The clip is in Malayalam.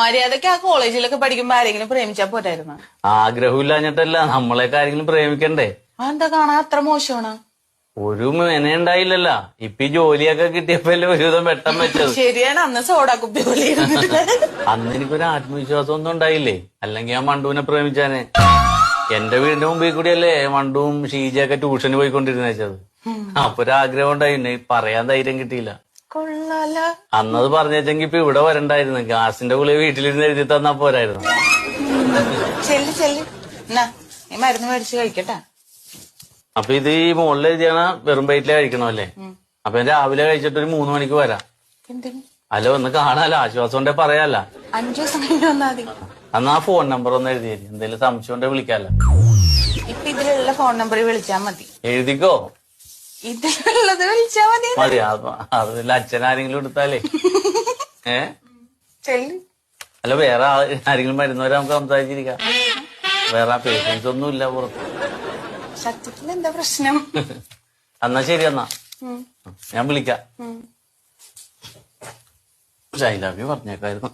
മര്യാദക്ക് ആ കോളേജിലൊക്കെ പഠിക്കുമ്പോ ആരെങ്കിലും പ്രേമിച്ചാ പോരായിരുന്നു. ആഗ്രഹമില്ലാഞ്ഞിട്ടല്ല, നമ്മളെയൊക്കെ ആരെങ്കിലും പ്രേമിക്കണ്ടേ. അതെന്താ കാണാൻ അത്ര മോശമാണ്? ഒരു മെനയുണ്ടായില്ലല്ല. ഇപ്പൊ ഈ ജോലിയൊക്കെ കിട്ടിയപ്പോഴല്ലേ ഒരുവിധം വെട്ടം വെച്ചത്. ശരിയാണ്, അന്ന് സോഡാ കുപ്പി പോലെ അന്ന് എനിക്കൊരു ആത്മവിശ്വാസം ഒന്നും ഉണ്ടായില്ലേ, അല്ലെങ്കിൽ ഞാൻ മണ്ടുവിനെ പ്രേമിച്ചാനെ. എന്റെ വീടിന്റെ മുമ്പിൽ കൂടിയല്ലേ മണ്ടുവും ഷീജയൊക്കെ ട്യൂഷന് പോയിക്കൊണ്ടിരുന്നത്. അപ്പൊ ഒരാഗ്രഹം ഉണ്ടായിരുന്നു, പറയാൻ ധൈര്യം കിട്ടിയില്ല. കൊള്ളാല. അന്നത് പറഞ്ഞെങ്കി ഇപ്പൊ ഇവിടെ വരണ്ടായിരുന്നു. ഗ്യാസിന്റെ ഗുളിക വീട്ടിലിരുന്ന് എഴുതി തന്നാ പോരായിരുന്നു. ചെല്ല് ചെല്ല്, എന്നാ ഈ മരുന്ന് മേടിച്ച് കഴിക്കട്ടെ. അപ്പൊ ഇത് ഈ മുകളിൽ എഴുതിയാണ് വെറും വയറ്റിലെ കഴിക്കണമല്ലേ. അപ്പൊ ഞാൻ രാവിലെ കഴിച്ചിട്ട് ഒരു 3 മണിക്ക് വരാം. എന്തിന്? അല്ല, ഒന്ന് കാണാലോ, ആശ്വാസം ഉണ്ടെ പറയാല്ല. 5 ദിവസം കഴിഞ്ഞ് വന്നാ മതി. എന്നാ ആ ഫോൺ നമ്പർ ഒന്ന് എഴുതിയേരി, എന്തെങ്കിലും സംശയം ഉണ്ടെ വിളിക്കാല്ലോ. ഇപ്പൊ ഇതിലുള്ള ഫോൺ നമ്പറിൽ വിളിച്ചാ മതി. എഴുതിക്കോ. ഇതിലുള്ളത് വിളിച്ചാ മതി. മതി, അതിൽ അച്ഛനാരെങ്കിലും എടുത്താലേ. ചെല്ല്. അല്ല, വേറെ ആരെങ്കിലും വരുന്നവരെ നമുക്ക് സംസാരിച്ചിരിക്കാം. വേറെ പേഷ്യൻസ് ഒന്നും ഇല്ല പുറത്ത്. സത്യത്തിൽ എന്താ പ്രശ്നം? എന്നാ ശരി, എന്നാ ഞാൻ വിളിക്കാം. I love you പറഞ്ഞേക്കായിരുന്നു.